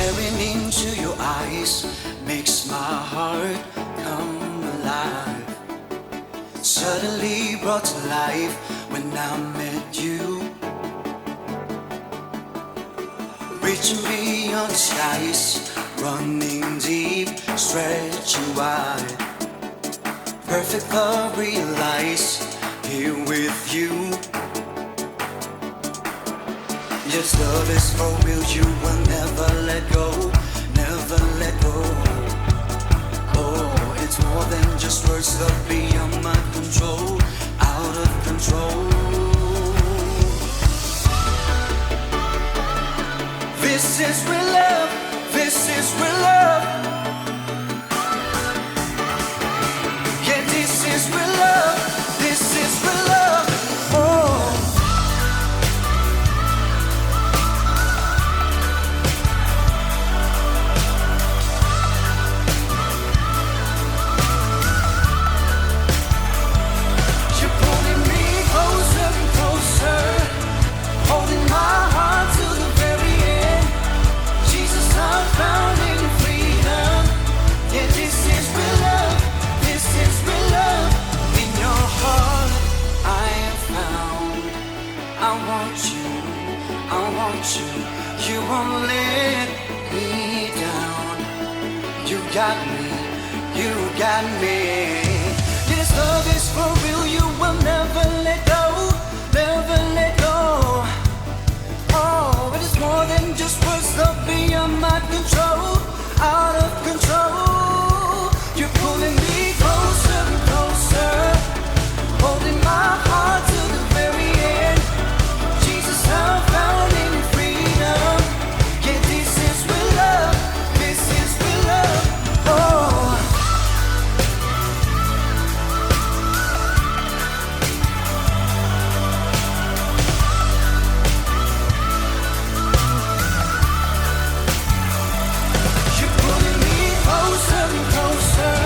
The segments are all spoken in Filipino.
Staring into your eyes makes my heart come alive. Suddenly brought to life when I met you. Reaching beyond the skies, running deep, stretching wide. Perfect love realized here with you. Yes, love is for real, you will never let go, never let go. Oh, it's more than just words, love beyond my control, out of control. This is real love, this is real love. Yeah, this is real love, this is real love. Oh. You won't let me down. You got me, you got me. This love is for real, you will never let go, never let go. Oh, it is more than just words, love beyond my control, out of control. You're pulling me closer and closer, holding my heart to the very end. Jesus, I found in you freedom. Yeah, this is real love, this is real love. Oh. You're pulling me closer and closer,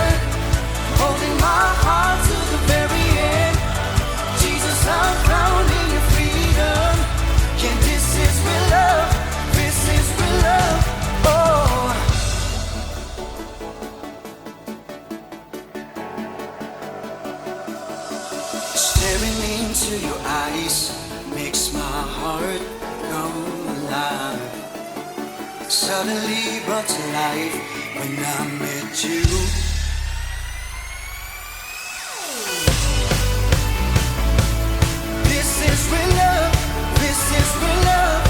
holding my heart to the very end. Jesus, I'm found in your freedom. Yeah, this is real love, this is real love. Oh. Staring into your eyes makes my heart come alive. Suddenly brought to life when I met you. This is real love, this is real love.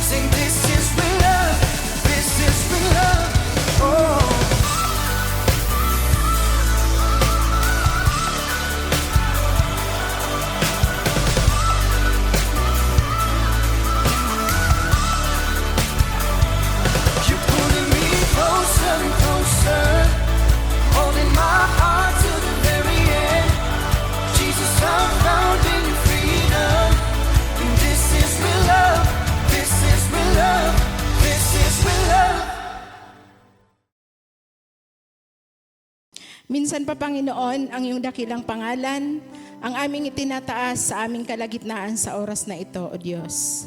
Sing, this is real love, this is real love. Oh. You're pulling me closer and closer, holding my heart to the very end. Jesus, I'm found in your freedom. And this is real love, this is real love, this is real love. Minsan pa, Panginoon, ang iyong dakilang pangalan, ang aming itinataas sa aming kalagitnaan sa oras na ito, O Diyos.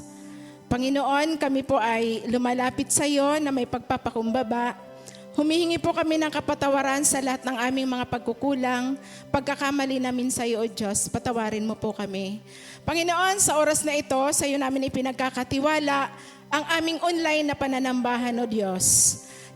Panginoon, kami po ay lumalapit sa iyo na may pagpapakumbaba. Humihingi po kami ng kapatawaran sa lahat ng aming mga pagkukulang, pagkakamali namin sa iyo, O Diyos. Patawarin mo po kami. Panginoon, sa oras na ito, sa iyo namin ipinagkakatiwala ang aming online na pananambahan, O Diyos.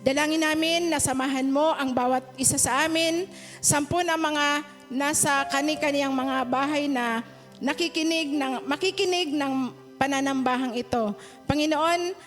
Dalangin namin na samahan mo ang bawat isa sa amin, 10 na mga nasa kani-kaniyang mga bahay na makikinig ng pananambahang ito. Panginoon,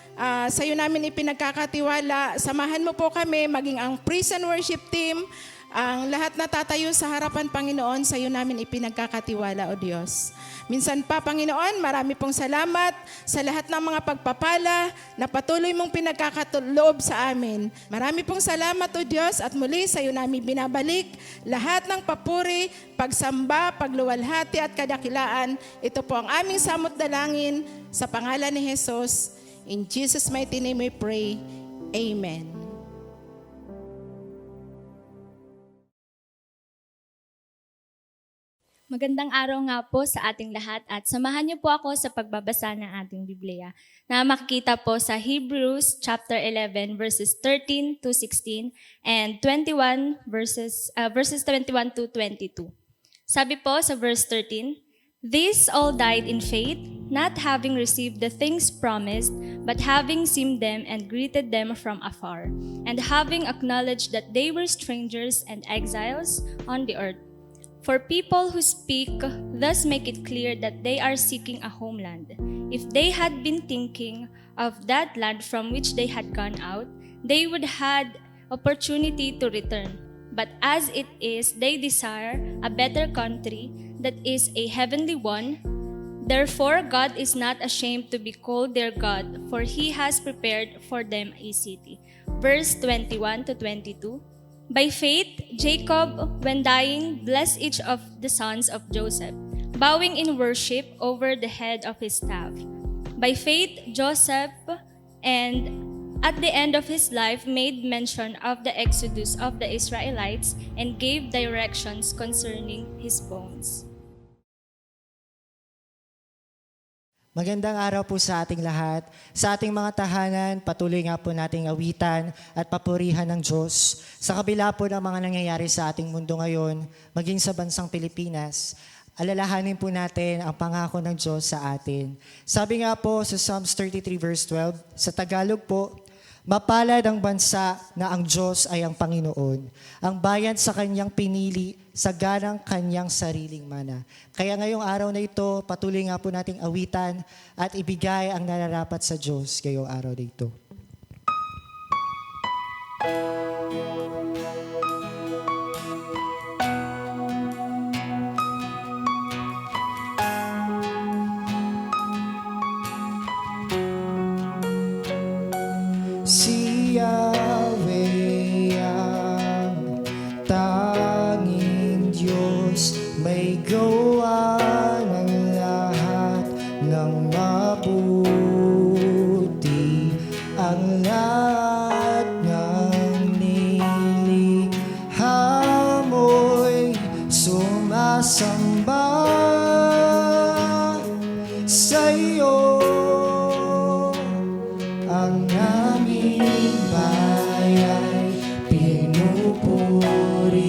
sa iyo namin ipinagkakatiwala, samahan mo po kami, maging ang praise and worship team, ang lahat na tatayo sa harapan, Panginoon, sa iyo namin ipinagkakatiwala, O Diyos. Minsan pa, Panginoon, marami pong salamat sa lahat ng mga pagpapala na patuloy mong pinagkakatuloob sa amin. Marami pong salamat, O Diyos, at muli sa iyo namin binabalik lahat ng papuri, pagsamba, pagluwalhati at kadakilaan. Ito po ang aming samot dalangin sa pangalan ni Jesus. In Jesus' mighty name we pray. Amen. Magandang araw nga po sa ating lahat at samahan niyo po ako sa pagbabasa ng ating Biblia na makikita po sa Hebrews chapter 11 verses 13 to 16 and 21 verses 21 to 22. Sabi po sa verse 13, "These all died in faith, not having received the things promised, but having seen them and greeted them from afar, and having acknowledged that they were strangers and exiles on the earth. For people who speak thus make it clear that they are seeking a homeland. If they had been thinking of that land from which they had gone out, they would had opportunity to return. But as it is, they desire a better country, that is a heavenly one. Therefore, God is not ashamed to be called their God, for He has prepared for them a city." Verse 21 to 22. By faith, Jacob, when dying, blessed each of the sons of Joseph, bowing in worship over the head of his staff. By faith, Joseph, and at the end of his life, made mention of the exodus of the Israelites and gave directions concerning his bones. Magandang araw po sa ating lahat. Sa ating mga tahanan, patuloy nga po nating awitan at papurihan ng Diyos. Sa kabila po ng mga nangyayari sa ating mundo ngayon, maging sa bansang Pilipinas, alalahanin po natin ang pangako ng Diyos sa atin. Sabi nga po sa Psalms 33 verse 12, sa Tagalog po, "Mapalad ang bansa na ang Diyos ay ang Panginoon, ang bayan sa kanyang pinili, sa ganang kanyang sariling mana." Kaya ngayong araw na ito, patuloy nga po nating awitan at ibigay ang nararapat sa Diyos ngayong araw na ito. Si Yahweh ang tanging Diyos, may gawa ng lahat ng mabuti. Ang lahat ng nilikha mo'y sumasamba sa iyo. Ang aming bayan, pinupuri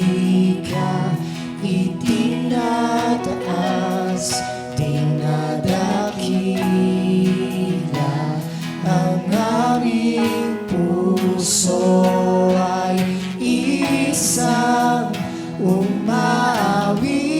ka, itinataas, dinadakila. Ang aming puso ay isang umaawit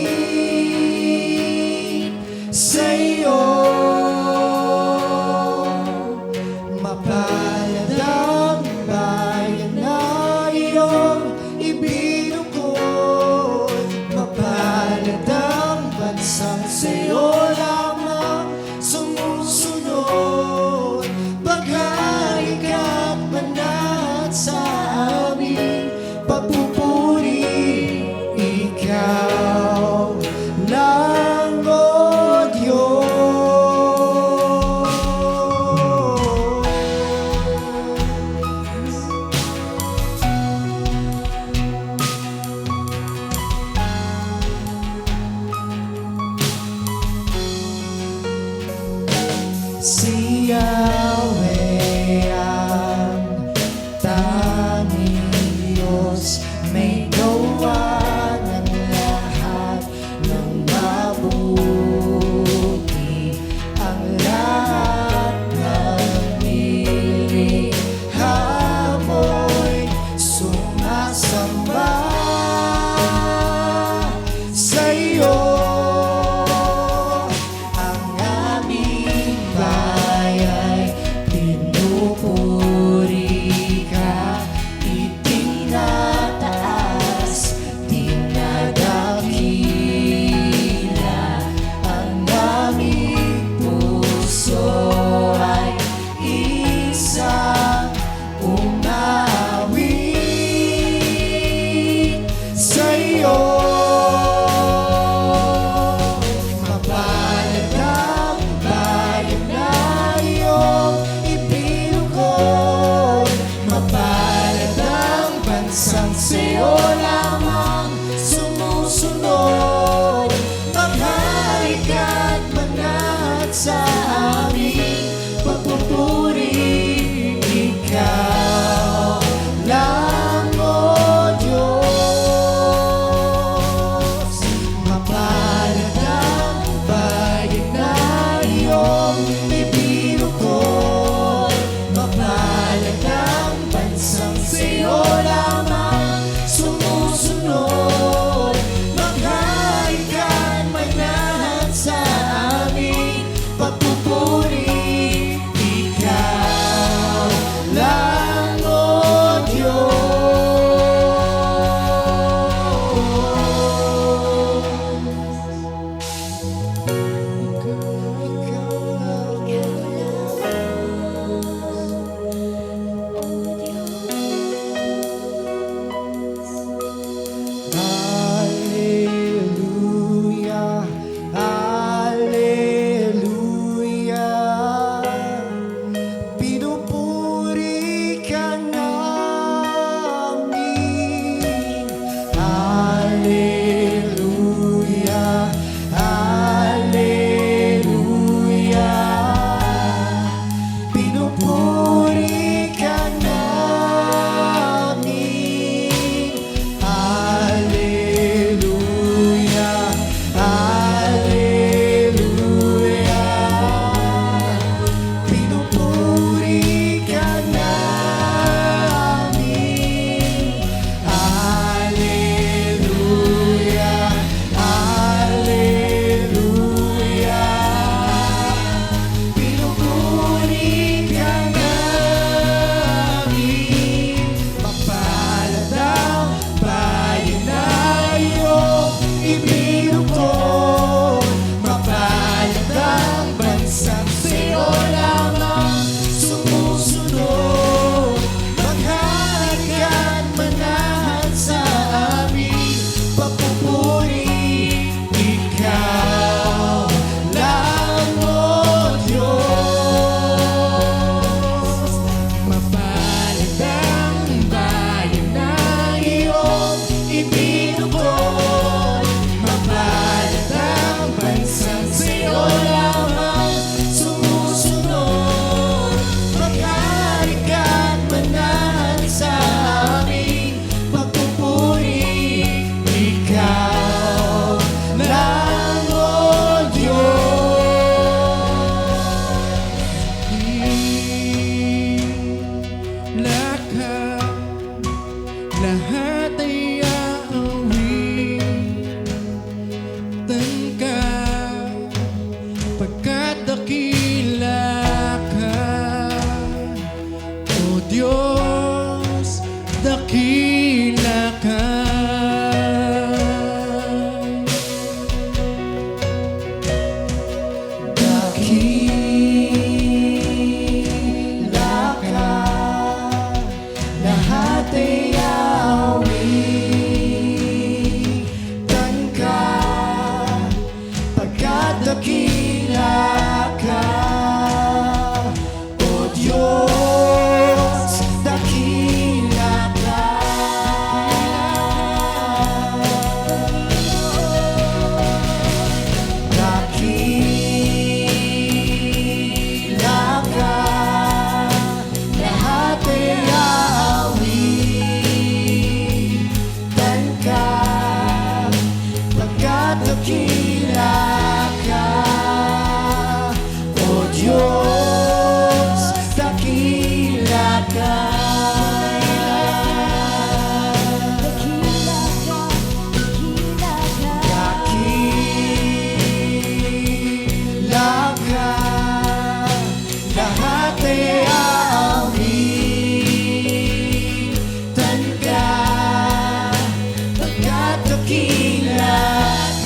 dakila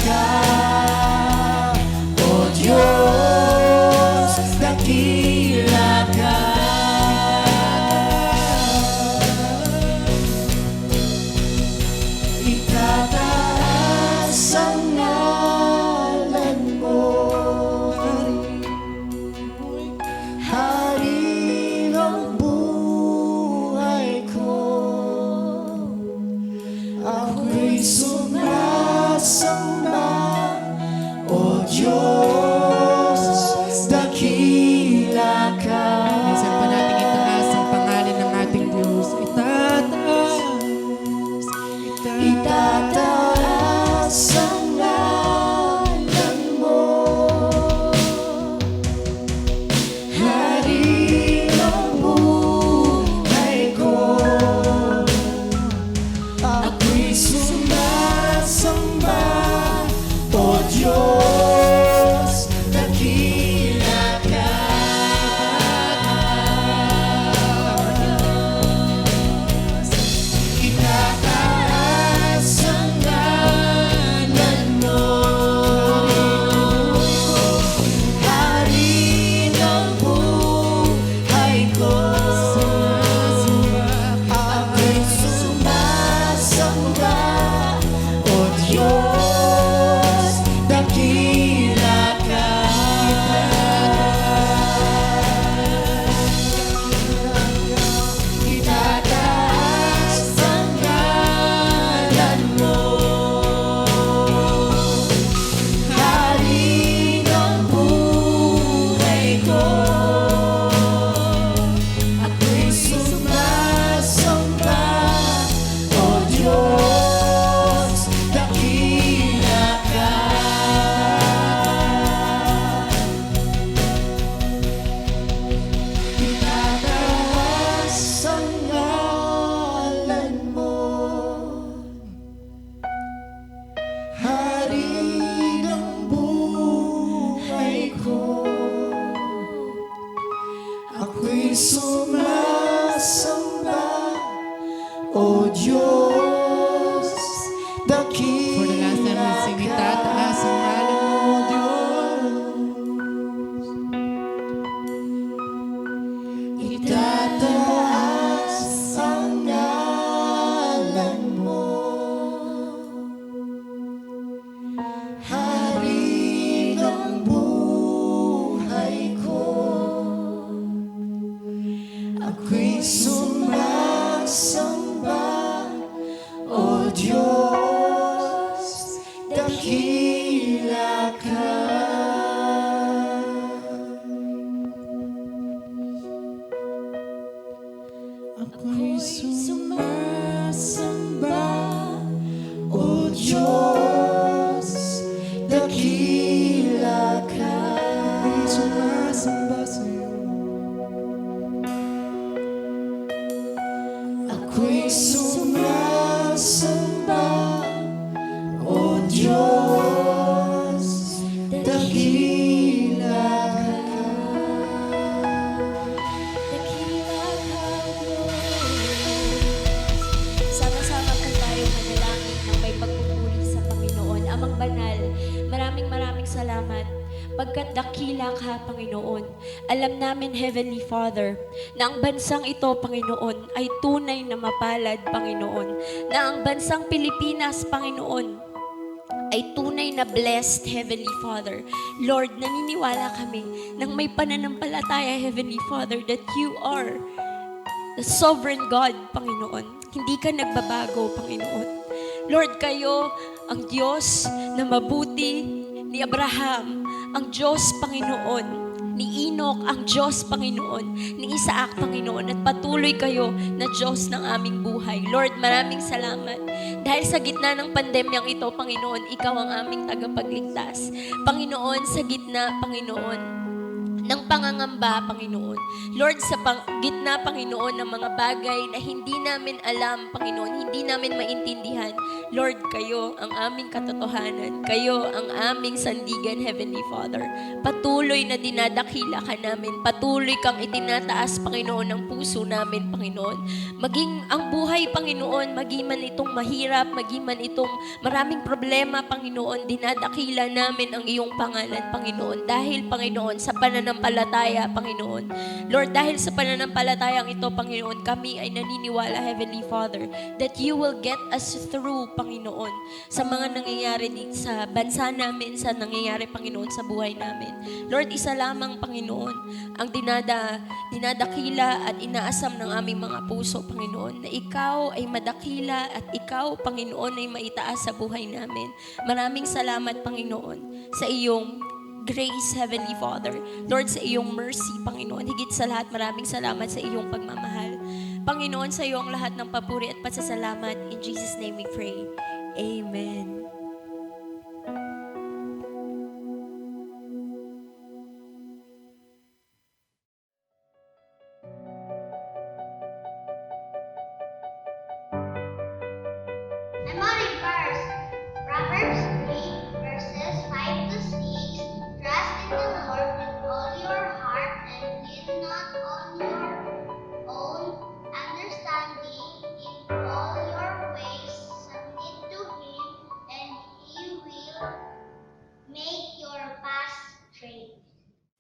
ka. O Diyos, dakila ka. Itataas ang ngalan mo, Hari ng buhay ko. Ako'y sumasamba, O Diyos, dakila ka. Minsan pa natin itaas ang pangalan ng ating Diyos. Itataas ang ngalan mo, Hari ng buhay ko. Ako'y sumasamba, O Diyos, dakila ka. Itataas ang ngalan mo, Hari ng buhay ko. Ako'y sumasamba, O Diyos, dakila ka. Itataas ang ngalan mo, Hari ng buhay ko. Ako'y sumasamba, O Diyos, dakila ka. Itataas ang ngalan mo, Hari ng buhay ko. Ako'y sumasamba, O Diyos, For the last time we sing, itataas ang ngalan mo, Diyos. Itataas ang ngalan mo, Hari ng buhay ko. Ako'y sumasamba, O Diyos, dakila ka. Ako'y sumasamba, O Diyos, dakila ka. Ako'y sumasamba sa'yo. Ako'y sumasamba, O Diyos, dakila ka. Dakila ka, Diyos. Sama-sama po tayo manalangin ng may pagpupuri sa Panginoon. Amang banal, maraming salamat. Pagkat dakila ka, Panginoon. Alam namin, Heavenly Father, na ang bansang ito, Panginoon, ay tunay na mapalad, Panginoon. Na ang bansang Pilipinas, Panginoon, ay tunay na blessed, Heavenly Father. Lord, naniniwala kami nang may pananampalataya, Heavenly Father, that you are the sovereign God, Panginoon. Hindi ka nagbabago, Panginoon. Lord, kayo ang Diyos na mabuti ni Abraham, ang Diyos, Panginoon, ni Enoch, ang Diyos, Panginoon, ni Isaac, Panginoon, at patuloy kayo na Diyos ng aming buhay. Lord, maraming salamat. Dahil sa gitna ng pandemyang ito, Panginoon, Ikaw ang aming tagapagligtas. Panginoon, sa gitna, Panginoon, ng pangangamba, Panginoon. Lord, sa gitna, Panginoon, ng mga bagay na hindi namin alam, Panginoon, hindi namin maintindihan. Lord, kayo ang aming katotohanan. Kayo ang aming sandigan, Heavenly Father. Patuloy na dinadakila ka namin. Patuloy kang itinataas, Panginoon, ng puso namin, Panginoon. Maging ang buhay, Panginoon, maging man itong mahirap, maging man itong maraming problema, Panginoon, dinadakila namin ang iyong pangalan, Panginoon. Dahil, Panginoon, sa pananampalataya, Panginoon. Lord, dahil sa pananampalatayang ito, Panginoon, kami ay naniniwala, Heavenly Father, that you will get us through, Panginoon, sa mga nangyayari sa bansa namin, sa nangyayari, Panginoon, sa buhay namin. Lord, isa lamang, Panginoon, ang dinadakila at inaasam ng aming mga puso, Panginoon, na ikaw ay madakila at ikaw, Panginoon, ay maitaas sa buhay namin. Maraming salamat, Panginoon, sa iyong grace, Heavenly Father. Lord, sa iyong mercy, Panginoon. Higit sa lahat, maraming salamat sa iyong pagmamahal. Panginoon, sa iyo ang lahat ng papuri at pasasalamat. In Jesus' name we pray. Amen. Memory verse, Proverbs 3, verses 5 to 6. Trust in the Lord with all your heart and lean not on your own understanding. In all your ways submit to Him, and He will make your path straight.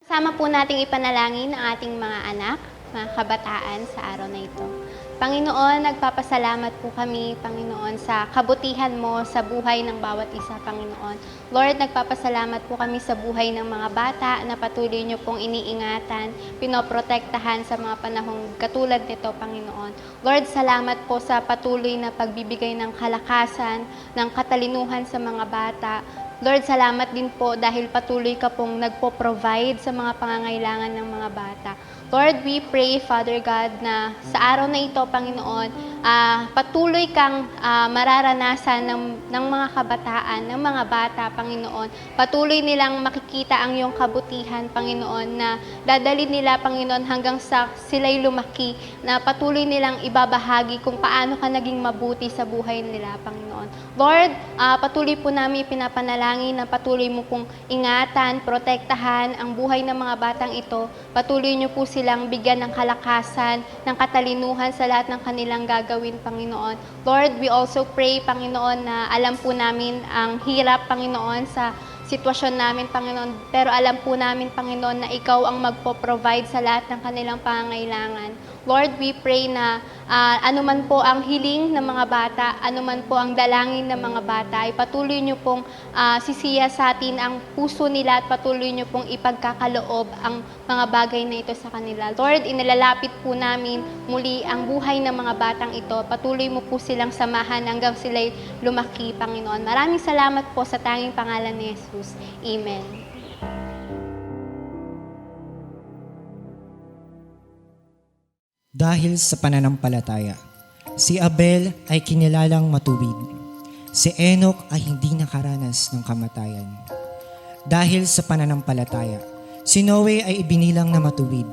Sama po nating ipanalangin ang ating mga anak, mga kabataan sa araw na ito. Panginoon, nagpapasalamat po kami, Panginoon, sa kabutihan mo sa buhay ng bawat isa, Panginoon. Lord, nagpapasalamat po kami sa buhay ng mga bata na patuloy niyo pong iniingatan, pinoprotektahan sa mga panahong katulad nito, Panginoon. Lord, salamat po sa patuloy na pagbibigay ng kalakasan, ng katalinuhan sa mga bata. Lord, salamat din po dahil patuloy ka pong nagpo-provide sa mga pangangailangan ng mga bata. Lord, we pray, Father God, na sa araw na ito, Panginoon, patuloy kang mararanasan ng mga kabataan, ng mga bata, Panginoon. Patuloy nilang makikita ang iyong kabutihan, Panginoon, na dadali nila, Panginoon, hanggang sa sila'y lumaki, na patuloy nilang ibabahagi kung paano ka naging mabuti sa buhay nila, Panginoon. Lord, patuloy po namin pinapanalangin na patuloy mo pong ingatan, protektahan ang buhay ng mga batang ito. Patuloy niyo po silang bigyan ng kalakasan, ng katalinuhan sa lahat ng kanilang gagawin, Panginoon. Lord, we also pray, Panginoon, na alam po namin ang hirap, Panginoon, sa sitwasyon namin, Panginoon. Pero alam po namin, Panginoon, na Ikaw ang magpo-provide sa lahat ng kanilang pangangailangan. Lord, we pray na anuman po ang hiling ng mga bata, anuman po ang dalangin ng mga bata, ay patuloy niyo pong sisiya sa atin ang puso nila at patuloy niyo pong ipagkakaloob ang mga bagay na ito sa kanila. Lord, inilalapit po namin muli ang buhay ng mga batang ito. Patuloy mo po silang samahan hanggang sila'y lumaki, Panginoon. Maraming salamat po sa tanging pangalan ni Jesus. Amen. Dahil sa pananampalataya, si Abel ay kinilalang matuwid. Si Enoch ay hindi nakaranas ng kamatayan. Dahil sa pananampalataya, si Noe ay ibinilang na matuwid.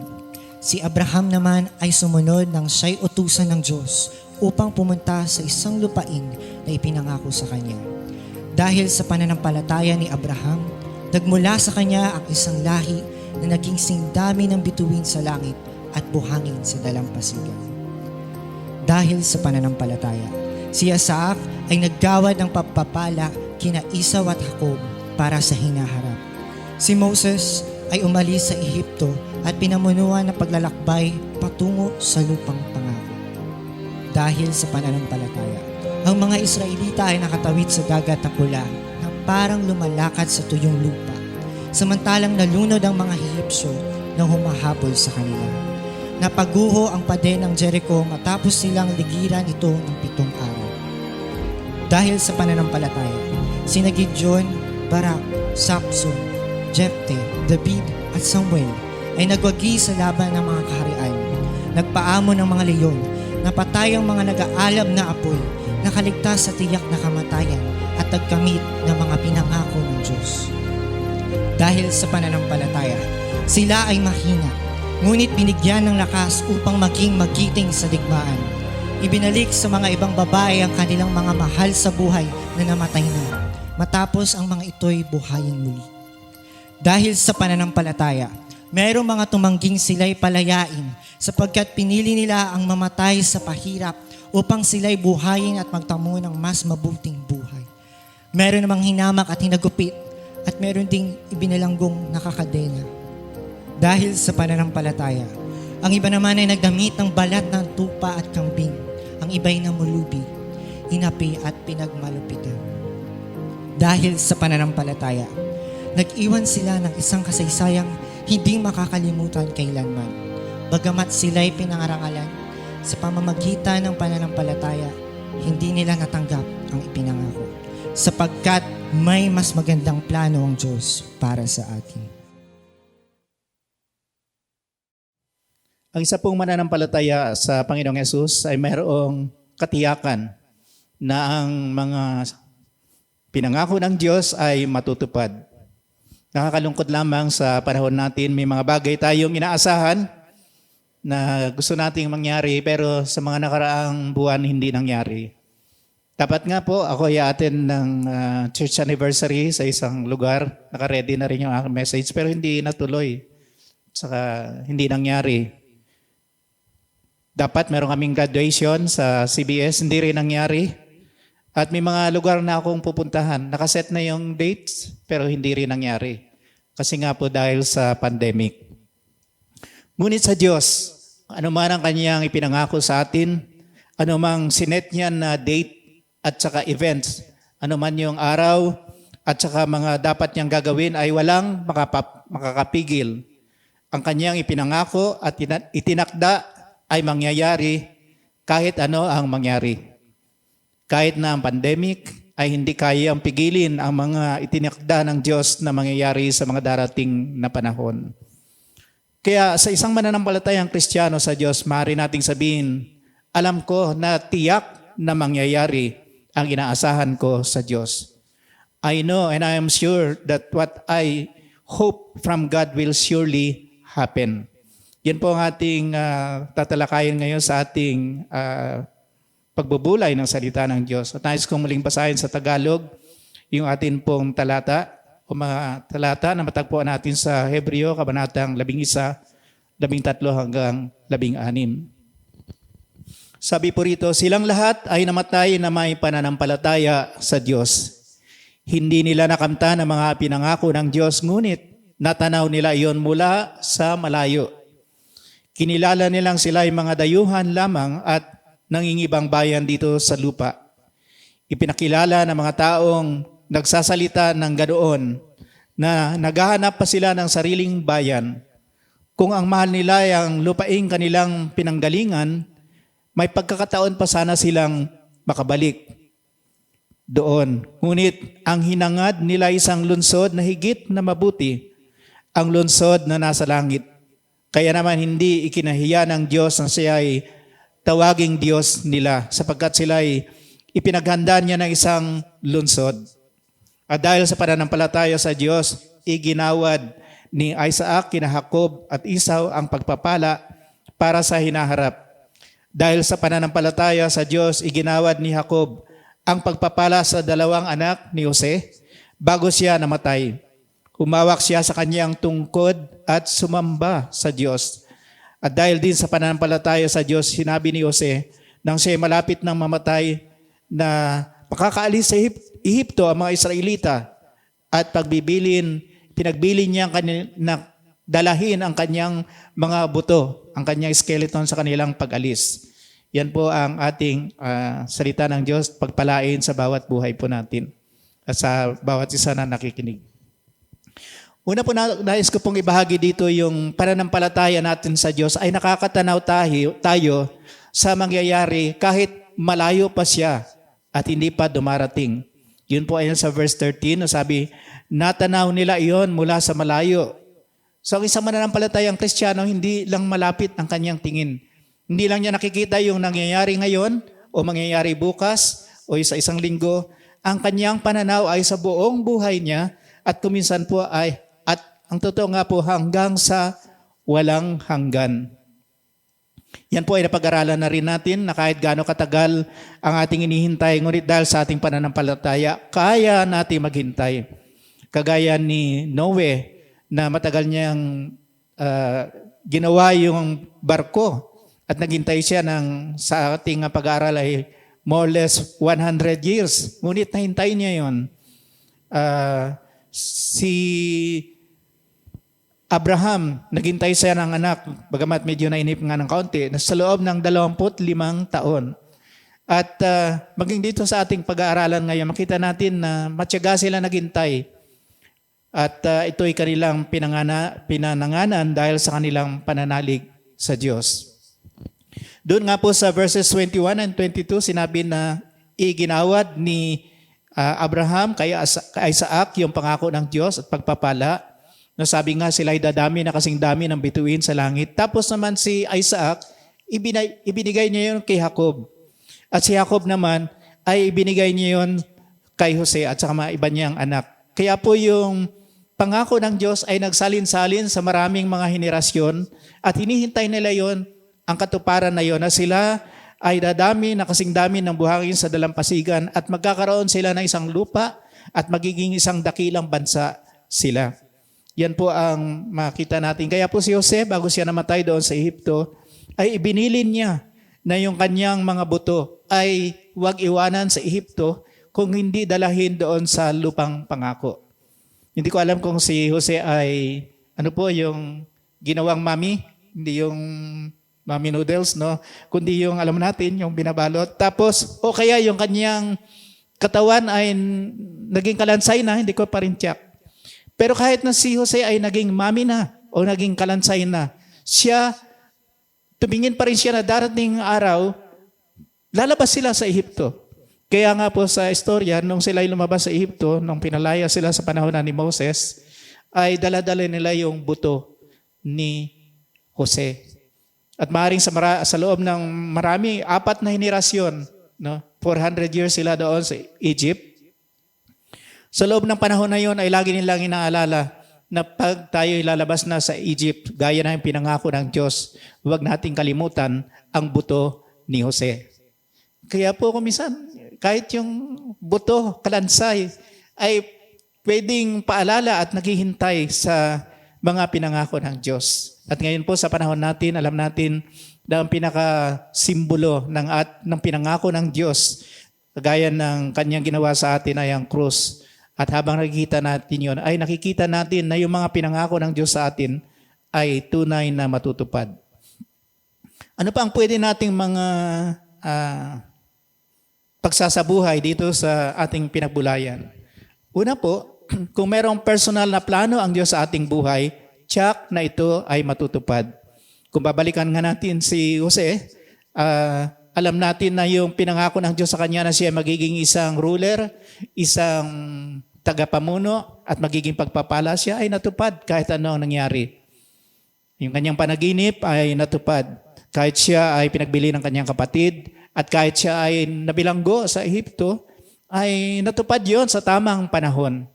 Si Abraham naman ay sumunod nang siya'y utusan ng Diyos upang pumunta sa isang lupain na ipinangako sa kanya. Dahil sa pananampalataya ni Abraham, nagmula sa kanya ang isang lahi na naging singdami ng bituin sa langit at buhangin sa dalampasigan. Dahil sa pananampalataya, si Isaac ay naggawad ng pagpapala kina Esau at Jacob para sa hinaharap. Si Moses ay umalis sa Ehipto at pinamunuan ng paglalakbay patungo sa lupang pangako. Dahil sa pananampalataya, ang mga Israelita ay nakatawid sa dagat na pula na parang lumalakad sa tuyong lupa, samantalang nalunod ang mga Ehipsyo na humahabol sa kanila. Napaguho ang pader ng Jericho matapos silang ligiran ito ng 7 araw. Dahil sa pananampalataya, sina Gideon, Barak, Samson, Jepte, David at Samuel ay nagwagi sa laban ng mga kaharian, nagpaamo ng mga leyon, napatay ang mga nag-aalab na apoy, nakaligtas sa tiyak na kamatayan at nagkamit ng mga pinangako ng Diyos. Dahil sa pananampalataya, sila ay mahina, ngunit binigyan ng lakas upang maging magiting sa digmaan. Ibinalik sa mga ibang babae ang kanilang mga mahal sa buhay na namatay na, matapos ang mga ito'y buhayin muli. Dahil sa pananampalataya, mayroong mga tumangging sila'y palayain sapagkat pinili nila ang mamatay sa pahirap upang sila'y buhayin at magtamo ng mas mabuting buhay. Meron namang hinamak at hinagupit at meron ding ibinalanggong nakakadena. Dahil sa pananampalataya, ang iba naman ay nagdamit ng balat ng tupa at kambing. Ang iba'y namulubi, inapi at pinagmalupitan. Dahil sa pananampalataya, nag-iwan sila ng isang kasaysayang hindi makakalimutan kailanman. Bagamat sila'y pinangarangalan, sa pamamagitan ng pananampalataya, hindi nila natanggap ang ipinangako. Sapagkat may mas magandang plano ang Diyos para sa atin. Ang isa pong mananampalataya sa Panginoong Yesus ay mayroong katiyakan na ang mga pinangako ng Diyos ay matutupad. Nakakalungkot lamang sa panahon natin, may mga bagay tayong inaasahan na gusto nating mangyari pero sa mga nakaraang buwan hindi nangyari. Dapat nga po ako i-attend ng church anniversary sa isang lugar. Naka-ready na rin yung aking message pero hindi natuloy. Saka hindi nangyari. Dapat meron kaming graduation sa CBS, hindi rin nangyari. At may mga lugar na akong pupuntahan. Nakaset na yung dates, pero hindi rin nangyari. Kasi nga po dahil sa pandemic. Ngunit sa Diyos, ano man ang kanyang ipinangako sa atin, ano mang sinet niya na date at saka events, ano man yung araw at saka mga dapat niyang gagawin ay walang makakapigil. Ang kanyang ipinangako at itinakda ay mangyayari kahit ano ang mangyari. Kahit na ang pandemic ay hindi kayang pigilin ang mga itinakda ng Diyos na mangyayari sa mga darating na panahon. Kaya sa isang mananampalatayang Kristiyano sa Diyos, maaari nating sabihin, alam ko na tiyak na mangyayari ang inaasahan ko sa Diyos. I know and I am sure that what I hope from God will surely happen. Yan po ang ating tatalakayin ngayon sa ating pagbubulay ng salita ng Diyos. At nais kong muling basahin sa Tagalog yung atin pong talata o mga talata na matagpuan natin sa Hebreo, Kabanatang 11, 13 hanggang 16. Sabi po rito, silang lahat ay namatay na may pananampalataya sa Diyos. Hindi nila nakamtan ang mga pinangako ng Diyos, ngunit natanaw nila iyon mula sa malayo. Kinilala nilang sila ay mga dayuhan lamang at nangingibang bayan dito sa lupa. Ipinakilala ng mga taong nagsasalita ng ganoon na naghahanap pa sila ng sariling bayan. Kung ang mahal nila ay ang lupaing kanilang pinanggalingan, may pagkakataon pa sana silang makabalik doon. Ngunit ang hinangad nila isang lunsod na higit na mabuti, ang lunsod na nasa langit. Kaya naman hindi ikinahiya ng Diyos na siya ay tawaging Diyos nila sapagkat sila ay ipinaghanda niya ng isang lunsod. At dahil sa pananampalataya sa Diyos, iginawad ni Isaac, kina Jacob at Esau ang pagpapala para sa hinaharap. Dahil sa pananampalataya sa Diyos, iginawad ni Jacob ang pagpapala sa dalawang anak ni Jose bago siya namatay. Humawak siya sa kanyang tungkod at sumamba sa Diyos. At dahil din sa pananampalataya sa Diyos, sinabi ni Jose, nang siya malapit ng mamatay, na makakaalis sa Ehipto ang mga Israelita at pinagbilin niya na dalahin ang kanyang mga buto, ang kanyang skeleton sa kanilang pag-alis. Yan po ang ating salita ng Diyos, pagpalain sa bawat buhay po natin at sa bawat isa na nakikinig. Una po nais ko pong ibahagi dito yung pananampalataya natin sa Diyos ay nakakatanaw tayo sa mangyayari kahit malayo pa siya at hindi pa dumarating. Yun po ayon sa verse 13 na sabi, natanaw nila iyon mula sa malayo. So ang isang mananampalatayang Kristiyano, hindi lang malapit ang kanyang tingin. Hindi lang niya nakikita yung nangyayari ngayon o mangyayari bukas o sa isang linggo. Ang kanyang pananaw ay sa buong buhay niya at kuminsan po ay ang totoo nga po hanggang sa walang hanggan. Yan po ay napag-aralan na rin natin na kahit gaano katagal ang ating inihintay, ngunit dahil sa ating pananampalataya, kaya natin maghintay. Kagaya ni Noe na matagal niyang ginawa yung barko at naghintay siya sa ating pag-aaral ay more or less 100 years. Ngunit nahintay niya yun. Si Abraham, naghintay siya ng anak, bagamat medyo nainip nga ng kaunti, sa loob ng 25 taon. At maging dito sa ating pag-aaralan ngayon, makita natin na matyaga sila naghintay. At ito'y kanilang pinananganan dahil sa kanilang pananalig sa Diyos. Doon nga po sa verses 21 and 22, sinabi na iginawad ni Abraham kay Isaac yung pangako ng Diyos at pagpapala. Nasabi nga sila ay dadami na kasing dami ng bituin sa langit. Tapos naman si Isaac, ibinigay niya yun kay Jacob. At si Jacob naman ay ibinigay niya yun kay Jose at sa mga iba niyang anak. Kaya po yung pangako ng Diyos ay nagsalin-salin sa maraming mga henerasyon at hinihintay nila yon ang katuparan na yon na sila ay dadami na kasing dami ng buhangin sa dalampasigan at magkakaroon sila ng isang lupa at magiging isang dakilang bansa sila. Yan po ang makita natin. Kaya po si Jose, bago siya namatay doon sa Ehipto, ay ibinilin niya na yung kanyang mga buto ay huwag iwanan sa Ehipto kung hindi dalahin doon sa lupang pangako. Hindi ko alam kung si Jose ay, yung ginawang mami, hindi yung mami noodles, no? Kundi yung, alam natin, yung binabalot. Tapos, o kaya yung kanyang katawan ay naging kalansay na, hindi ko pa rin tiyak. Pero kahit na si Jose ay naging mami na o naging kalansay na, siya, tumingin pa rin siya na darating araw, lalabas sila sa Ehipto. Kaya nga po sa istorya, nung sila ay lumabas sa Ehipto, nung pinalaya sila sa panahon ni Moses, ay dala-dala nila yung buto ni Jose. At maaaring sa loob ng marami, 4 na henerasyon, no? 400 years sila doon sa Egypt. Sa loob ng panahon na yun ay lagi nilang inaalala na pag tayo ilalabas na sa Egypt, gaya na yung pinangako ng Diyos, huwag nating kalimutan ang buto ni Jose. Kaya po kumisan, kahit yung buto, kalansay, ay pwedeng paalala at naghihintay sa mga pinangako ng Diyos. At ngayon po sa panahon natin, alam natin na ang pinaka-simbolo ng pinangako ng Diyos, kagaya ng kanyang ginawa sa atin ay ang krus. At habang nakikita natin yun, ay nakikita natin na yung mga pinangako ng Diyos sa atin ay tunay na matutupad. Ano pa ang pwede nating mga pagsasabuhay dito sa ating pinagbulayan? Una po, kung merong personal na plano ang Diyos sa ating buhay, tiyak na ito ay matutupad. Kung babalikan nga natin si Jose, alam natin na yung pinangako ng Diyos sa kanya na siya magiging isang ruler, isang tagapamuno at magiging pagpapala siya ay natupad kahit ano ang nangyari. Yung kanyang panaginip ay natupad kahit siya ay pinagbili ng kanyang kapatid at kahit siya ay nabilanggo sa Ehipto ay natupad yon sa tamang panahon.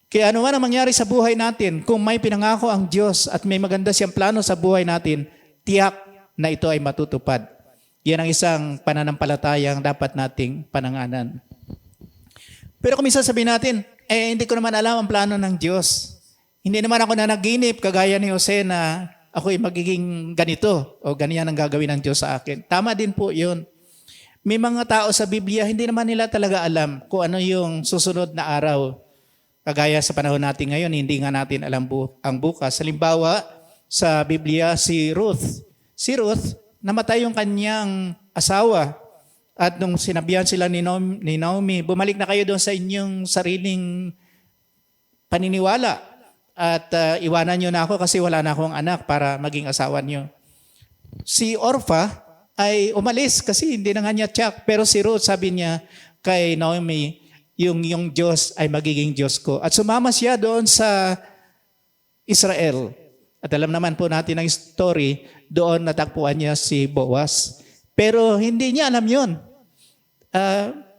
Kaya ano man ang mangyari sa buhay natin, kung may pinangako ang Diyos at may maganda siyang plano sa buhay natin, tiyak na ito ay matutupad. Yan ang isang pananampalatayang dapat nating pananganan. Pero kung minsan sabihin natin, hindi ko naman alam ang plano ng Diyos. Hindi naman ako nanaginip kagaya ni Jose na ako ay magiging ganito o ganyan ang gagawin ng Diyos sa akin. Tama din po yun. May mga tao sa Biblia, hindi naman nila talaga alam kung ano yung susunod na araw. Kagaya sa panahon natin ngayon, hindi nga natin alam ang bukas. Halimbawa, sa Biblia, si Ruth. Si Ruth, namatay yung kanyang asawa. At nung sinabihan sila ni Naomi, bumalik na kayo doon sa inyong sariling paniniwala. At iwanan nyo na ako kasi wala na akong anak para maging asawa nyo. Si Orpha ay umalis kasi hindi na nga niya tiyak. Pero si Ruth sabi niya kay Naomi, yung Diyos ay magiging Diyos ko. At sumama siya doon sa Israel. At alam naman po natin ang story, doon natagpuan niya si Boaz. Pero hindi niya alam yun.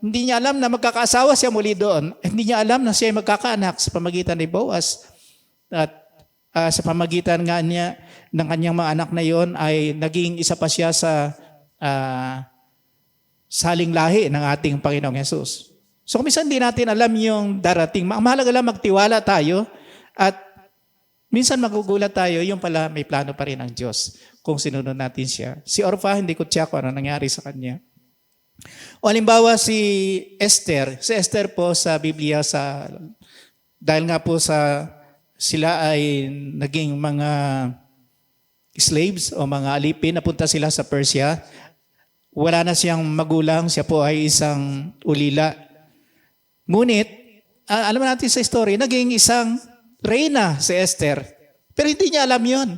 Hindi niya alam na magkakaasawa siya muli doon. Hindi niya alam na siya ay magkakaanak sa pamagitan ni Boaz. At sa pamagitan nga niya ng kanyang mga anak na yon ay naging isa pa siya sa saling lahi ng ating Panginoong Yesus. So kung minsan hindi natin alam yung darating, ang mahalaga lang magtiwala tayo at minsan magugulat tayo, yung pala may plano pa rin ang Diyos kung sinunod natin siya. Si Orpha, hindi ko tiyak kung ano nangyari sa kanya. O halimbawa si Esther po sa Biblia, dahil nga po sila ay naging mga slaves o mga alipin, napunta sila sa Persia. Wala na siyang magulang, siya po ay isang ulila. Ngunit, alam natin sa story, naging isang reyna si Esther. Pero hindi niya alam yon.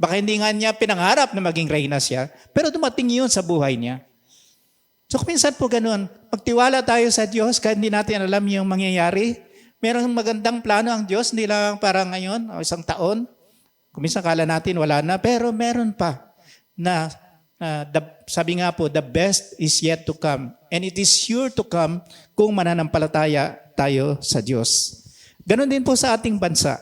Baka hindi nga niya pinangarap na maging reyna siya, pero dumating yun sa buhay niya. So minsan po ganun, pagtiwala tayo sa Diyos kahit hindi natin alam yung mangyayari. Merong magandang plano ang Diyos, hindi lang parang ngayon o isang taon. Kung minsan kala natin wala na, pero meron pa na sabi nga po, the best is yet to come. And it is sure to come kung mananampalataya tayo sa Diyos. Ganon din po sa ating bansa.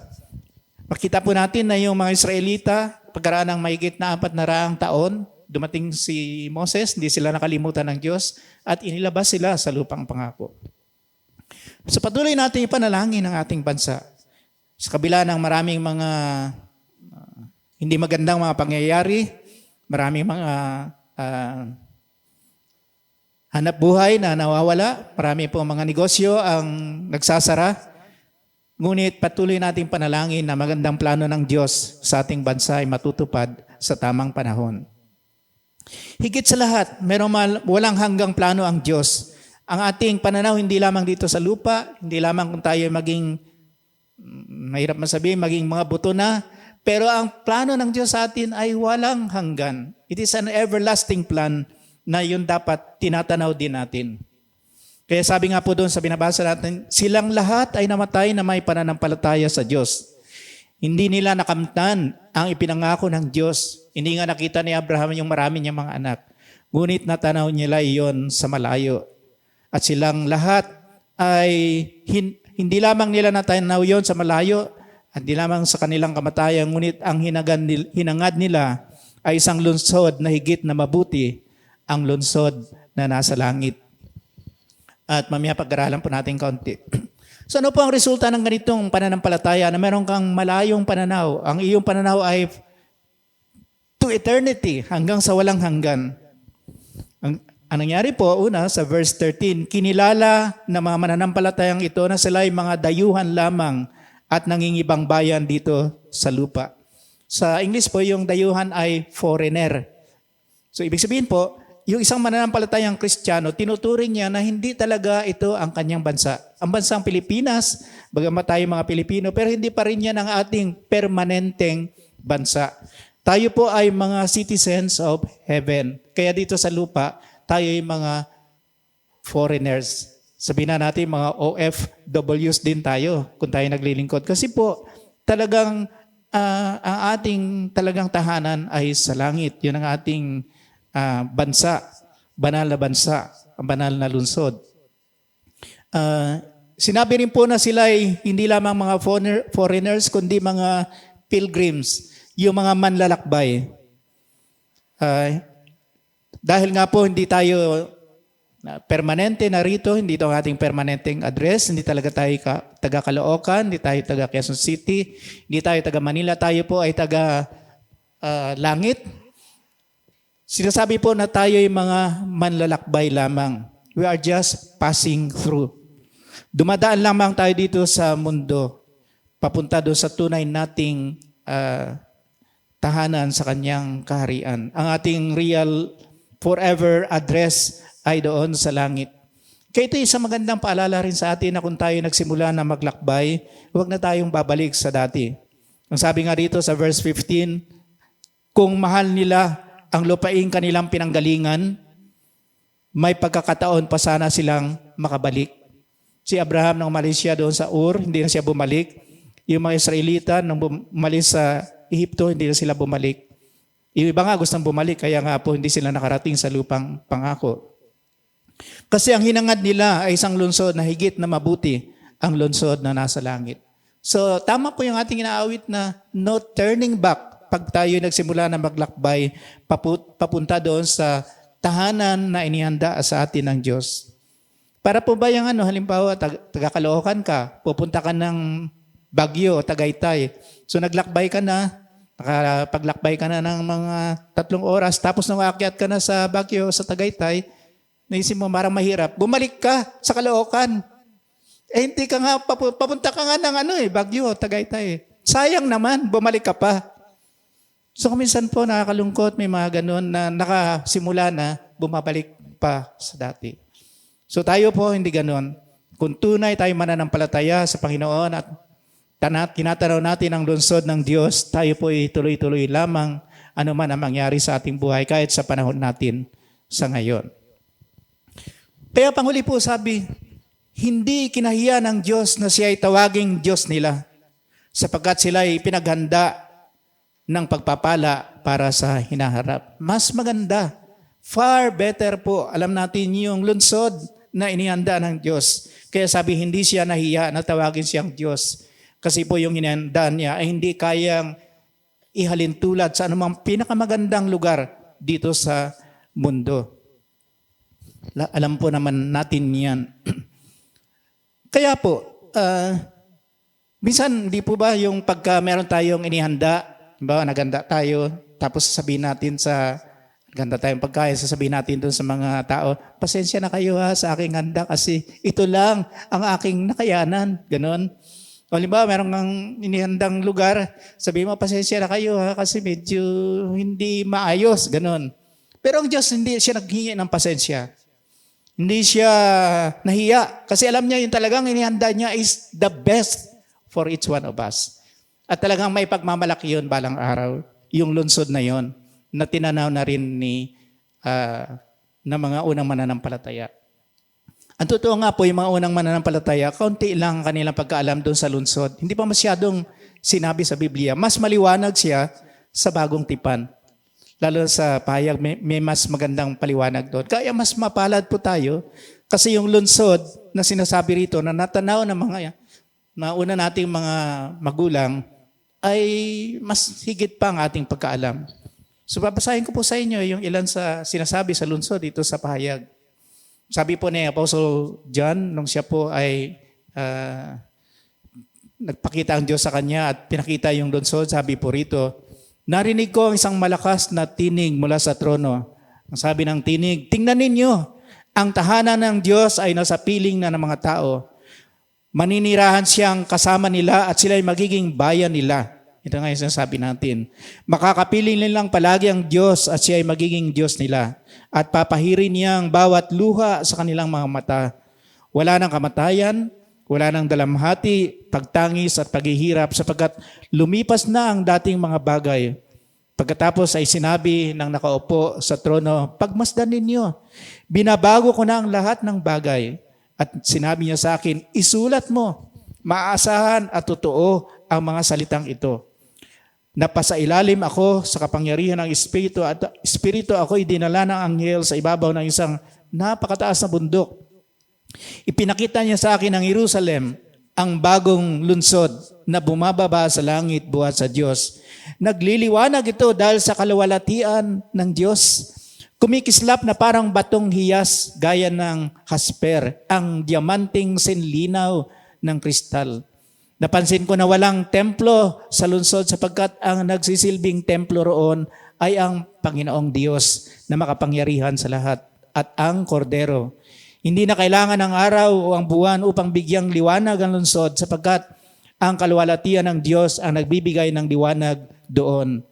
Makita po natin na yung mga Israelita, pagkaraan ng mahigit na 400 taon, dumating si Moses, hindi sila nakalimutan ng Diyos at inilabas sila sa lupang pangako. So patuloy natin ipanalangin ang ating bansa. Sa kabila ng maraming mga hindi magandang mga pangyayari, maraming mga hanap buhay na nawawala, marami po mga negosyo ang nagsasara. Ngunit patuloy nating panalangin na magandang plano ng Diyos sa ating bansa ay matutupad sa tamang panahon. Higit sa lahat, walang hanggang plano ang Diyos. Ang ating pananaw hindi lamang dito sa lupa, hindi lamang kung tayo maging, mahirap masabihin, maging mga buto na, pero ang plano ng Diyos sa atin ay walang hanggan. It is an everlasting plan na yun dapat tinatanaw din natin. Kaya sabi nga po doon sa binabasa natin, silang lahat ay namatay na may pananampalataya sa Diyos. Hindi nila nakamtan ang ipinangako ng Diyos. Hindi nga nakita ni Abraham yung marami niyang mga anak. Ngunit natanaw nila iyon sa malayo. At silang lahat ay hindi lamang nila natanaw iyon sa malayo, hindi lamang sa kanilang kamatayan, ngunit ang hinangad nila ay isang lungsod na higit na mabuti, ang lungsod na nasa langit. At mamaya pag-aralan po natin kaunti. So ano po ang resulta ng ganitong pananampalataya na meron kang malayong pananaw? Ang iyong pananaw ay to eternity, hanggang sa walang hanggan. Ang nangyari po, una, sa verse 13, kinilala na mga mananampalatayang ito na sila ay mga dayuhan lamang at nangingibang bayan dito sa lupa. Sa English po, yung dayuhan ay foreigner. So ibig sabihin po, yung isang mananampalatayang Kristiyano, tinuturing niya na hindi talaga ito ang kanyang bansa. Ang bansang Pilipinas, bagamat tayo mga Pilipino, pero hindi pa rin yan ang ating permanenteng bansa. Tayo po ay mga citizens of heaven. Kaya dito sa lupa, tayo ay mga foreigners. Sabihin na natin mga OFWs din tayo kung tayo naglilingkod. Kasi po, talagang ang ating talagang tahanan ay sa langit. Yun ang ating bansa, banal na bansa, ang banal na lungsod. Sinabi rin po na sila ay hindi lamang mga foreigners, kundi mga pilgrims, yung mga manlalakbay. Dahil nga po hindi tayo permanente na rito, hindi ito ang ating permanenteng address, hindi talaga tayo taga Caloocan, hindi tayo taga Quezon City, hindi tayo taga Manila, tayo po ay taga langit. Sinasabi po na tayo ay mga manlalakbay lamang. We are just passing through. Dumadaan lamang tayo dito sa mundo, papunta doon sa tunay nating tahanan sa kanyang kaharian. Ang ating real forever address ay doon sa langit. Kaya ito isang magandang paalala rin sa atin na kung tayo nagsimula na maglakbay, huwag na tayong babalik sa dati. Ang sabi nga dito sa verse 15, kung mahal nila ang lupaing kanilang pinanggalingan, may pagkakataon pa sana silang makabalik. Si Abraham nang umalis siya doon sa Ur, hindi na siya bumalik. Yung mga Israelita nang umalis sa Ehipto, hindi na sila bumalik. Yung iba nga gustong bumalik, kaya nga po hindi sila nakarating sa lupang pangako. Kasi ang hinangad nila ay isang lungsod na higit na mabuti, ang lungsod na nasa langit. So tama po yung ating inaawit na no turning back pag tayo nagsimula na maglakbay papunta doon sa tahanan na inihanda sa atin ng Diyos. Para po ba yung halimbawa, taga-Caloocan ka, pupunta ka ng Baguio o Tagaytay. So naglakbay ka na, paglakbay ka na ng mga 3 oras, tapos nung aakyat ka na sa Baguio, sa Tagaytay, naisip mo marang mahirap, bumalik ka sa Caloocan. Hindi ka nga, papunta ka nga ng Baguio, Tagaytay. Sayang naman, bumalik ka pa. So minsan po nakakalungkot, may mga ganun na nakasimula na, bumabalik pa sa dati. So tayo po hindi ganun. Kung tunay tayo mananampalataya sa Panginoon at tinatanaw natin ang lungsod ng Diyos, tayo po ay tuloy-tuloy lamang ano man ang mangyari sa ating buhay kahit sa panahon natin sa ngayon. Kaya panghuli po sabi, hindi kinahiya ng Diyos na siya ay tawaging Diyos nila sapagkat sila ay pinaghanda ng pagpapala para sa hinaharap. Mas maganda, far better po, alam natin yung lungsod na inihanda ng Diyos. Kaya sabi, hindi siya nahiya na tawagin siyang Diyos. Kasi po yung inihanda niya ay hindi kayang ihalin tulad sa anumang pinakamagandang lugar dito sa mundo. Alam po naman natin yan. Kaya po, minsan di po ba yung pagka meron tayong inihanda, naganda tayo, tapos sasabihin natin ganda tayong pagkain, sasabihin natin doon sa mga tao, pasensya na kayo sa aking handa kasi ito lang ang aking nakayanan. Ganon. O halimbawa, meron kang inihandang lugar, sabihin mo, pasensya na kayo kasi medyo hindi maayos. Ganon. Pero ang Diyos, hindi siya naghingi ng pasensya. Hindi siya nahiya kasi alam niya yung talagang inihanda niya is the best for each one of us. At talagang may pagmamalaki yun balang araw, yung lungsod na yon na tinanaw na rin ng mga unang mananampalataya. Ang totoo nga po, yung mga unang mananampalataya, kaunti lang ang kanilang pagkaalam doon sa lungsod. Hindi pa masyadong sinabi sa Biblia. Mas maliwanag siya sa bagong tipan. Lalo sa pahayag, may mas magandang paliwanag doon. Kaya mas mapalad po tayo kasi yung lungsod na sinasabi rito na natanaw ng mga una nating mga magulang ay mas higit pa ang ating pagkaalam. So babasahin ko po sa inyo yung ilan sa sinasabi sa lungsod dito sa pahayag. Sabi po ni Apostle John nung siya po ay nagpakita ang Diyos sa kanya at pinakita yung lungsod, sabi po rito, narinig ko ang isang malakas na tinig mula sa trono. Ang sabi ng tinig, tingnan ninyo, ang tahanan ng Diyos ay nasa piling na ng mga tao. Maninirahan siyang kasama nila at sila ay magiging bayan nila. Ito nga yung sinasabi natin. Makakapiling nilang palagi ang Diyos at siya ay magiging Diyos nila. At papahirin niya ang bawat luha sa kanilang mga mata. Wala nang kamatayan, wala nang dalamhati, pagtangis at paghihirap sapagkat lumipas na ang dating mga bagay. Pagkatapos ay sinabi ng nakaupo sa trono, pagmasdan ninyo, binabago ko na ang lahat ng bagay. At sinabi niya sa akin, isulat mo, maaasahan at totoo ang mga salitang ito. Napasailalim ako sa kapangyarihan ng Espiritu at Espiritu ako'y dinala ng anghel sa ibabaw ng isang napakataas na bundok. Ipinakita niya sa akin ang Jerusalem, ang bagong lungsod na bumababa sa langit buhat sa Diyos. Nagliliwanag ito dahil sa kaluwalhatian ng Diyos. Kumikislap na parang batong hiyas gaya ng hasper, ang diamanting sinlinaw ng kristal. Napansin ko na walang templo sa lungsod sapagkat ang nagsisilbing templo roon ay ang Panginoong Diyos na makapangyarihan sa lahat at ang Kordero. Hindi na kailangan ng araw o ang buwan upang bigyang liwanag ang lungsod sapagkat ang kaluwalhatian ng Diyos ang nagbibigay ng liwanag doon.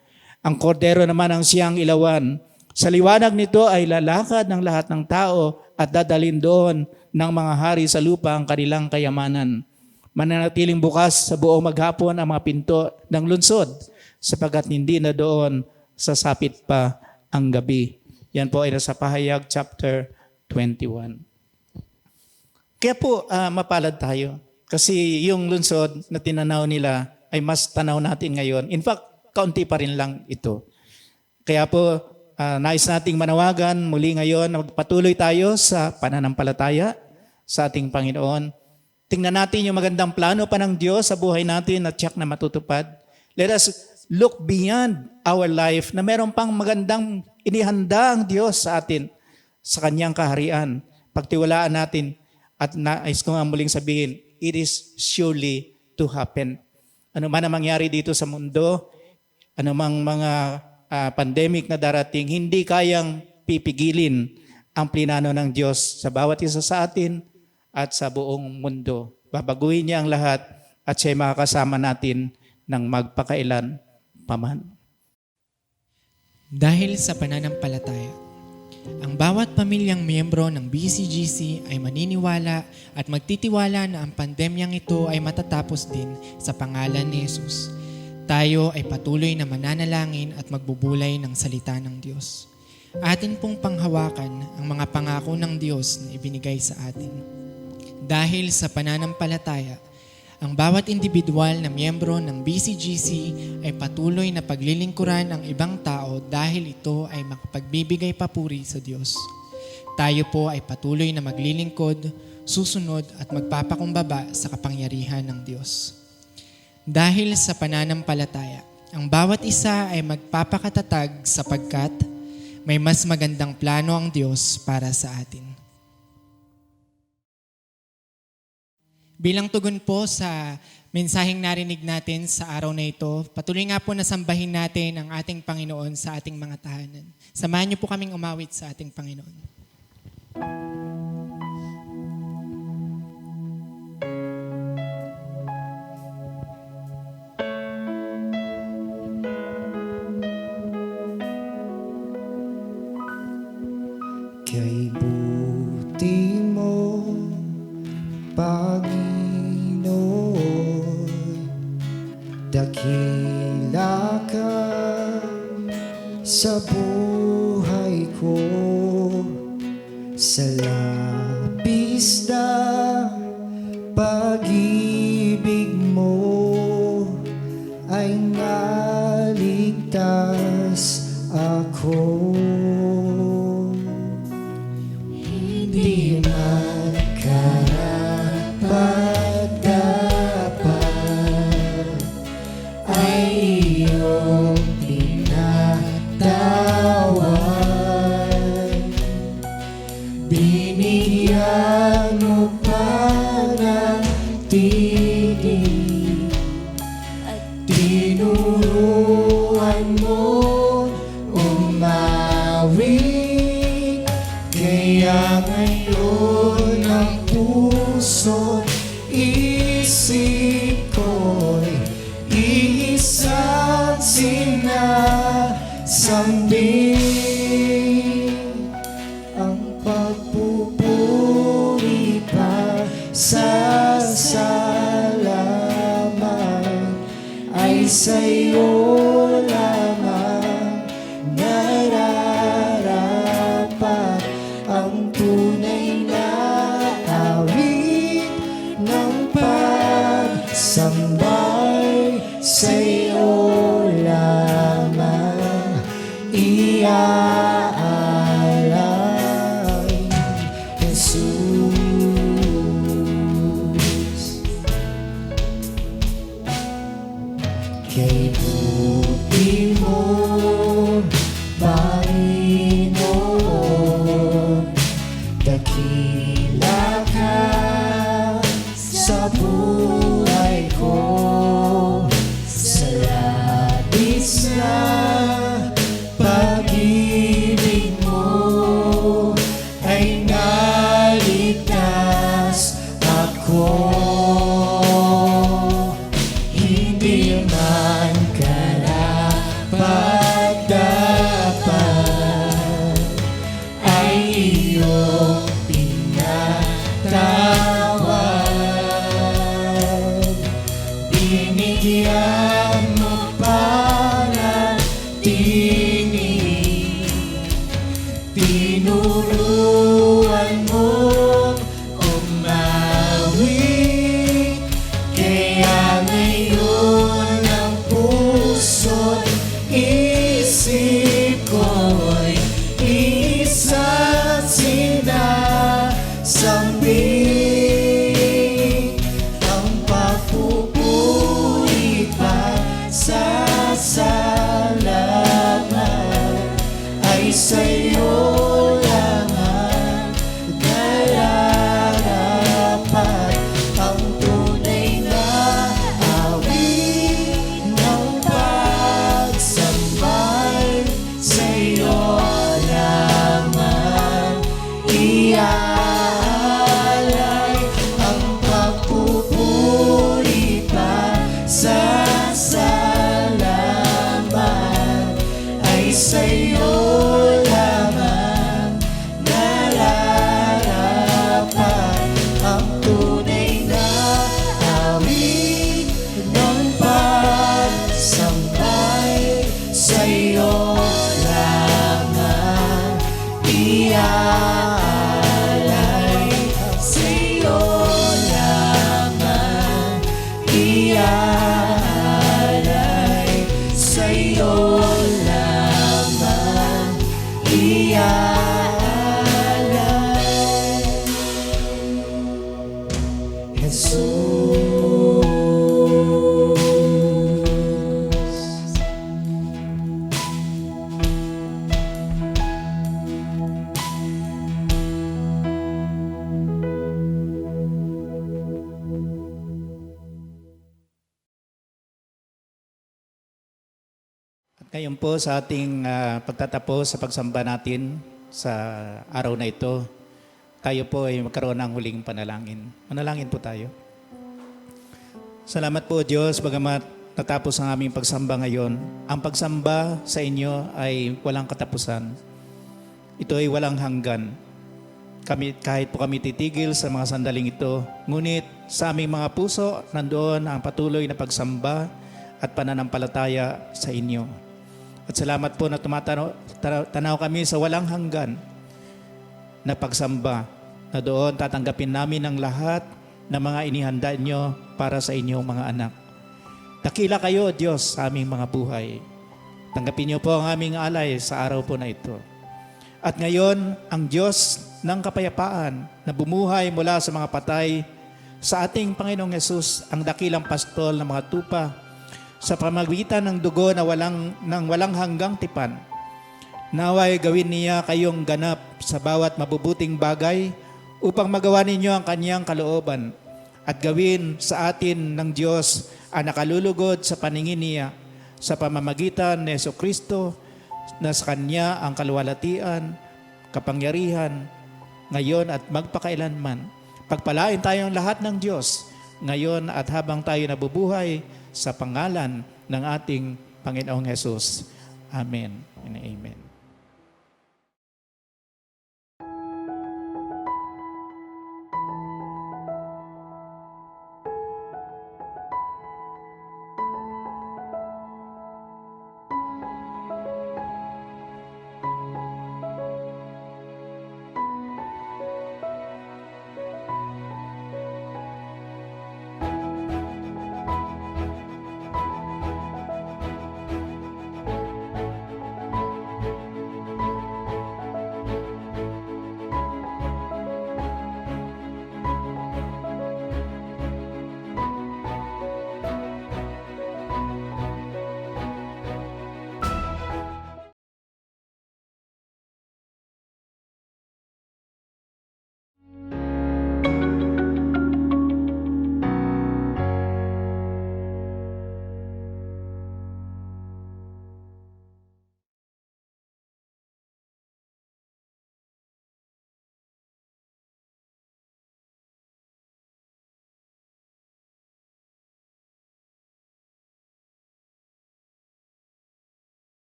Ang Kordero naman ang siyang ilawan. Sa liwanag nito ay lalakad ng lahat ng tao at dadalhin doon ng mga hari sa lupa ang kanilang kayamanan. Mananatiling bukas sa buong maghapon ang mga pinto ng lungsod sapagkat hindi na doon sasapit pa ang gabi. Yan po ay nasa Pahayag chapter 21. Kaya po mapalad tayo kasi yung lungsod na tinanaw nila ay mas tanaw natin ngayon. In fact, kaunti pa rin lang ito. Kaya po nais nating manawagan muli ngayon na magpatuloy tayo sa pananampalataya sa ating Panginoon. Tingnan natin yung magandang plano pa ng Diyos sa buhay natin at tiyak na matutupad. Let us look beyond our life na meron pang magandang inihanda ang Diyos sa atin sa kanyang kaharian. Pagtiwalaan natin at nais ko nga muling sabihin, it is surely to happen. Ano man ang mangyari dito sa mundo, anumang mga pandemic na darating, hindi kayang pipigilin ang plinano ng Diyos sa bawat isa sa atin at sa buong mundo. Babaguhin niya ang lahat at siya makakasama natin ng magpakailan paman. Dahil sa pananampalataya, ang bawat pamilyang miyembro ng BCGC ay maniniwala at magtitiwala na ang pandemyang ito ay matatapos din sa pangalan ni Jesus. Tayo ay patuloy na mananalangin at magbubulay ng salita ng Diyos. Atin pong panghawakan ang mga pangako ng Diyos na ibinigay sa atin. Dahil sa pananampalataya, ang bawat individual na miyembro ng BCGC ay patuloy na paglilingkuran ang ibang tao dahil ito ay makapagbibigay papuri sa Diyos. Tayo po ay patuloy na maglilingkod, susunod at magpapakumbaba sa kapangyarihan ng Diyos. Dahil sa pananampalataya, ang bawat isa ay magpapakatatag sapagkat may mas magandang plano ang Diyos para sa atin. Bilang tugon po sa mensaheng narinig natin sa araw na ito, patuloy nga po na sambahin natin ang ating Panginoon sa ating mga tahanan. Samahan niyo po kaming umawit sa ating Panginoon. Kay buti mo, Panginoon, dakila ka sa buhay ko, sa labis na pag-ibig mo ay naligtas ako. Hindi man karapat-dapat ay iyong pinatawad. Binigyan mo pa ng tigil at tinuruan mo umawit. Kaya ngayon ang puso't isip ko'y iisang sinasambit. Ang pagpupuri pa sa salamat ay sa'yo lamang nararapat. Ang tunay na awit ng pagsambay sa'yo lamang iaalay, Jesus. Kay buti mo, Panginoon, dakila ka sa buhay ko, sa labis na pag-ibig mo ay naligtas ako. Hindi man karapat-dapat ay iyong pinatawad. Binigyan mo pa ng tingin, tinuruan mong umawit. Kaya ngayon ang puso't isip ko'y isang sinasambit. Ang pagpupuri pa iaalay sa'yo lamang, iaalay. Jesus. At ngayon po sa ating pagtatapos sa pagsamba natin sa araw na ito, tayo po ay magkaroon ng huling panalangin. Manalangin po tayo. Salamat po Diyos, bagamat natapos ang aming pagsamba ngayon. Ang pagsamba sa inyo ay walang katapusan. Ito ay walang hanggan. Kahit po kami titigil sa mga sandaling ito, ngunit sa aming mga puso, nandoon ang patuloy na pagsamba at pananampalataya sa inyo. At salamat po na tanaw kami sa walang hanggan na pagsamba, na doon tatanggapin namin ang lahat ng mga inihanda nyo para sa inyong mga anak. Dakila kayo, Diyos, sa aming mga buhay. Tanggapin niyo po ang aming alay sa araw po na ito. At ngayon, ang Diyos ng kapayapaan na bumuhay mula sa mga patay, sa ating Panginoong Yesus, ang dakilang pastol ng mga tupa, sa pamagitan ng dugo na walang hanggang tipan, naway gawin niya kayong ganap sa bawat mabubuting bagay upang magawa ninyo ang kanyang kalooban at gawin sa atin ng Diyos ang nakalulugod sa paningin niya sa pamamagitan ni Jesucristo na sa kanya ang kaluwalhatian, kapangyarihan, ngayon at magpakailanman. Pagpalain tayong lahat ng Diyos ngayon at habang tayo nabubuhay sa pangalan ng ating Panginoong Hesus. Amen and amen.